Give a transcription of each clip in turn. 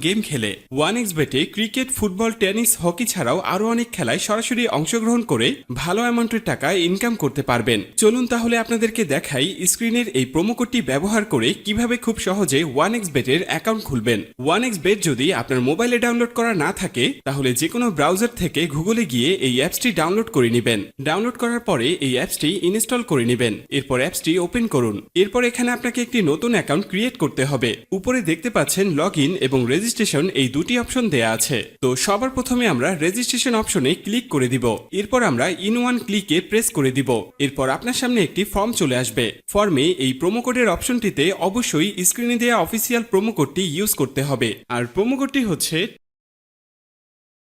Game খেলে। 1xBet-এ cricket, football, tennis, hockey ছাড়াও আরও অনেক খেলায় সরাসরি অংশগ্রহণ করে ভালো অ্যামাউন্টের টাকা ইনকাম করতে পারবেন। চলুন তাহলে আপনাদেরকে দেখাই স্ক্রিনের এই প্রোমো কোডটি ব্যবহার করে কিভাবে খুব সহজে 1xBet-এর অ্যাকাউন্ট খুলবেন। 1xBet যদি আপনার মোবাইলে ডাউনলোড করা না থাকে তাহলে যে কোনো ব্রাউজার থেকে গুগলে গিয়ে এই অ্যাপসটি ডাউনলোড করে নেবেন। ডাউনলোড করার পরে এই অ্যাপসটি ইনস্টল করে নেবেন। এরপর অ্যাপসটি ওপেন করুন। এরপর এখানে আপনাকে একটি নতুন অ্যাকাউন্ট ক্রিয়েট করতে হবে। উপরে দেখতে পাচ্ছেন লগ ইন এবং রেজিস্ট্রেশন এই দুটি অপশন দেয়া আছে। তো সবার প্রথমে আমরা রেজিস্ট্রেশন অপশনে ক্লিক করে দিব। এরপর আমরা ইন ওয়ান ক্লিকে প্রেস করে দিব। এরপর আপনার সামনে একটি ফর্ম চলে আসবে। ফর্মে এই প্রোমো কোডের অপশনটিতে অবশ্যই স্ক্রিনে দেওয়া অফিসিয়াল প্রোমো কোডটি ইউজ করতে হবে। আর প্রোমো কোডটি হচ্ছে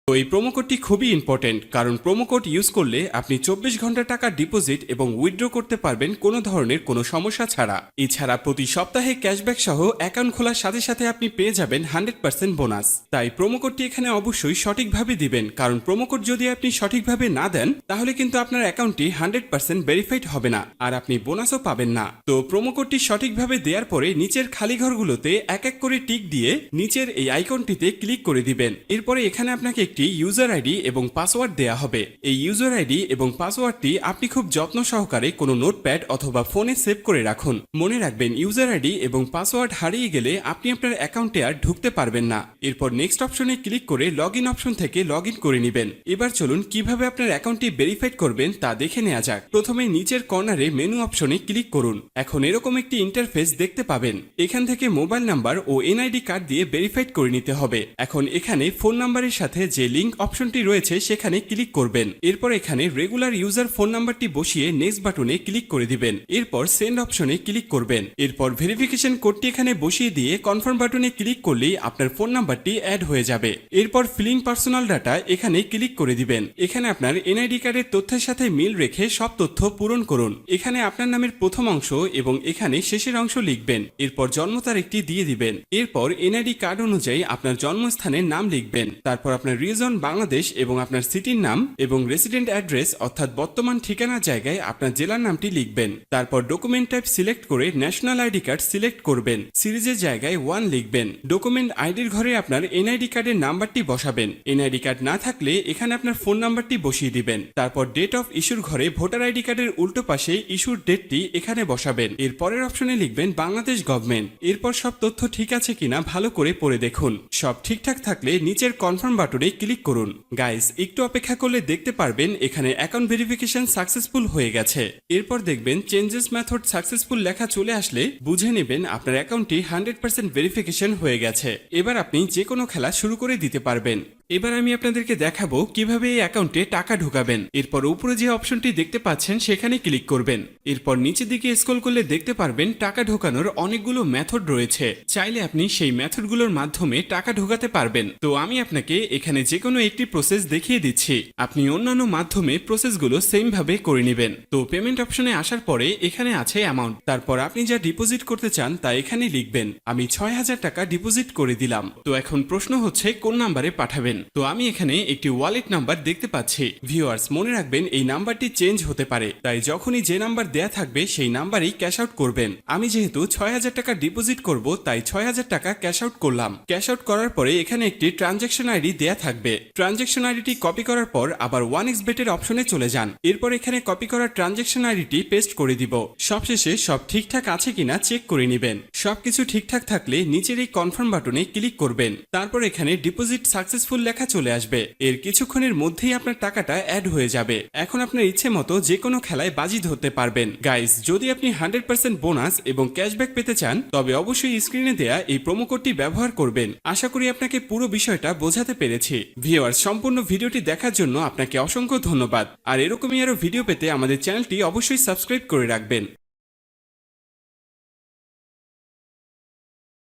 তো এই প্রোমো কোডটি খুবই ইম্পর্টেন্ট, কারণ প্রোমো কোড ইউজ করলে আপনি 24 ঘন্টা টাকা ডিপোজিট এবং উইথড্র করতে পারবেন কোনো ধরনের কোনো সমস্যা ছাড়া। এছাড়া প্রতি সপ্তাহে ক্যাশব্যাক সহ অ্যাকাউন্ট খোলার সাথে সাথে আপনি পেয়ে যাবেন 100% বোনাস। তাই প্রোমো কোডটি এখানে অবশ্যই সঠিকভাবে দিবেন, কারণ প্রোমো কোড যদি আপনি সঠিকভাবে না দেন তাহলে কিন্তু আপনার অ্যাকাউন্টটি 100% ভেরিফাইড হবে না আর আপনি বোনাসও পাবেন না। তো প্রোমো কোডটি সঠিকভাবে দেওয়ার পরে নিচের খালি ঘরগুলোতে এক এক করে টিক দিয়ে নিচের এই আইকনটিতে ক্লিক করে দিবেন। এরপরে এখানে আপনাকে একটি ইউজার আইডি এবং পাসওয়ার্ড দেয়া হবে। এই ইউজার আইডি এবং পাসওয়ার্ডটি আপনি খুব যত্ন সহকারে কোনো নোটপ্যাড অথবা ফোনে সেভ করে রাখুন। মনে রাখবেন ইউজার আইডি এবং পাসওয়ার্ড হারিয়ে গেলে আপনি আপনার অ্যাকাউন্টে আর ঢুকতে পারবেন না। এরপর নেক্সট অপশনে ক্লিক করে লগ ইন অপশন থেকে লগ ইন করে নেবেন। এবার চলুন কিভাবে আপনার অ্যাকাউন্টটি ভেরিফাইড করবেন তা দেখে নেওয়া যাক। প্রথমে নিচের কর্নারে মেনু অপশনে ক্লিক করুন। এখন এরকম একটি ইন্টারফেস দেখতে পাবেন। এখান থেকে মোবাইল নাম্বার ও এনআইডি কার্ড দিয়ে ভেরিফাইড করে নিতে হবে। এখন এখানে ফোন নাম্বারের সাথে যে লিংক অপশনটি রয়েছে সেখানে ক্লিক করবেন। এরপর এখানে রেগুলার ইউজার ফোন নাম্বারটি বসিয়ে নেক্সট বাটনে ক্লিক করে দিবেন। এরপর সেন্ড অপশনে ক্লিক করবেন। এরপর ভেরিফিকেশন কোডটি এখানে বসিয়ে দিয়ে কনফার্ম বাটনে ক্লিক করলেই আপনার ফোন নাম্বারটি অ্যাড হয়ে যাবে। এরপর ফিলিং পার্সোনাল ডাটা এখানে ক্লিক করে দিবেন। এখানে আপনার এনআইডি কার্ডের তথ্যের সাথে মিল রেখে সব তথ্য পূরণ করুন। এখানে আপনার নামের প্রথম অংশ এবং এখানে শেষের অংশ লিখবেন। এরপর জন্ম তারিখটি দিয়ে দিবেন। এরপর এনআইডি কার্ড অনুযায়ী আপনার জন্মস্থানের নাম লিখবেন। তারপর আপনার রিজন বাংলাদেশ এবং আপনার সিটির নাম এবং রেসিডেন্ট অ্যাড্রেস অর্থাৎ বর্তমান ঠিকানার জায়গায় আপনার জেলার নামটি লিখবেন। তারপর ডকুমেন্ট টাইপ সিলেক্ট করে ন্যাশনাল আইডি কার্ড সিলেক্ট করবেন। সিরিজের জায়গায় 1 লিখবেন। ডকুমেন্ট আইডির ঘরে আপনার এনআইডি কার্ডের নাম্বারটি বসাবেন। এনআইডি কার্ড না থাকলে এখানে আপনার ফোন নাম্বারটি বসিয়ে দিবেন। তারপর ডেট অফ ইস্যুর ঘরে ভোটার আইডি কার্ডের উল্টো পাশে ইস্যুর ডেটটি এখানে বসাবেন। এর পরের অপশনে লিখবেন বাংলাদেশ গভর্নমেন্ট। এরপর সব তথ্য ঠিক আছে কিনা ভালো করে পড়ে দেখুন। সব ঠিকঠাক থাকলে নিচের কনফার্ম বাটনে ক্লিক করুন। গাইস একটু অপেক্ষা করলে দেখতে পারবেন এখানে অ্যাকাউন্ট ভেরিফিকেশন সাকসেসফুল হয়ে গেছে। এরপর দেখবেন চেঞ্জেস মেথড সাকসেসফুল লেখা চলে আসলে বুঝে নেবেন আপনার অ্যাকাউন্টটি 100% ভেরিফিকেশন হয়ে গেছে। এবার আপনি যে কোনো খেলা শুরু করে দিতে পারবেন। এবার আমি আপনাদেরকে দেখাবো কিভাবে এই অ্যাকাউন্টে টাকা ঢোকাবেন। এরপর উপরে যে অপশনটি দেখতে পাচ্ছেন সেখানে ক্লিক করবেন। এরপর নিচের দিকে স্ক্রল করলে দেখতে পারবেন টাকা ঢোকানোর অনেকগুলো মেথড রয়েছে। চাইলে আপনি সেই মেথডগুলোর মাধ্যমে টাকা ঢোকাতে পারবেন। তো আমি আপনাকে এখানে যে কোনো একটি প্রসেস দেখিয়ে দিচ্ছি। আপনি অন্যান্য মাধ্যমে প্রসেসগুলো সেম ভাবে করে নেবেন। তো পেমেন্ট অপশনে আসার পরে এখানে আছে অ্যামাউন্ট। তারপর আপনি যা ডিপোজিট করতে চান তা এখানে লিখবেন। আমি 6000 টাকা ডিপোজিট করে দিলাম। তো এখন প্রশ্ন হচ্ছে কোন নাম্বারে পাঠাবেন। তো আমি এখানে একটি ওয়ালেট নাম্বার দেখতে পাচ্ছি। ভিউয়ার্স মনে রাখবেন এই নাম্বারটি চেঞ্জ হতে পারে, তাই যখনই যে নাম্বার দেয়া থাকবে সেই নাম্বারেই ক্যাশ আউট করবেন। আমি যেহেতু 6000 টাকা ডিপোজিট করব তাই 6000 টাকা ক্যাশ আউট করলাম। ক্যাশ আউট করার পরে এখানে একটি ট্রানজ্যাকশন আইডি দেয়া থাকবে। ট্রানজ্যাকশন আইডিটি কপি করার পর আবার 1xBet এর অপশনে চলে যান। এরপর এখানে কপি করা ট্রানজ্যাকশন আইডিটি পেস্ট করে দিব। সবশেষে সব ঠিকঠাক আছে কিনা চেক করে নেবেন। সবকিছু ঠিকঠাক থাকলে নিচের এই কনফার্ম বাটনে ক্লিক করবেন। তারপর এখানে ডিপোজিট সাকসেসফুল লেখা চলে আসবে। এর কিছুক্ষণের মধ্যেই আপনার টাকাটা অ্যাড হয়ে যাবে। এখন আপনার ইচ্ছে মতো যে কোনো খেলায় বাজি ধরতে পারবেন। গাইস যদি আপনি 100% বোনাস এবং ক্যাশব্যাক পেতে চান তবে অবশ্যই স্ক্রিনে দেয়া এই প্রোমো কোডটি ব্যবহার করবেন। আশা করি আপনাকে পুরো বিষয়টা বোঝাতে পেরেছি। ভিউয়ার্স সম্পূর্ণ ভিডিওটি দেখার জন্য আপনাকে অসংখ্য ধন্যবাদ। আর এরকমই আরো ভিডিও পেতে আমাদের চ্যানেলটি অবশ্যই সাবস্ক্রাইব করে রাখবেন।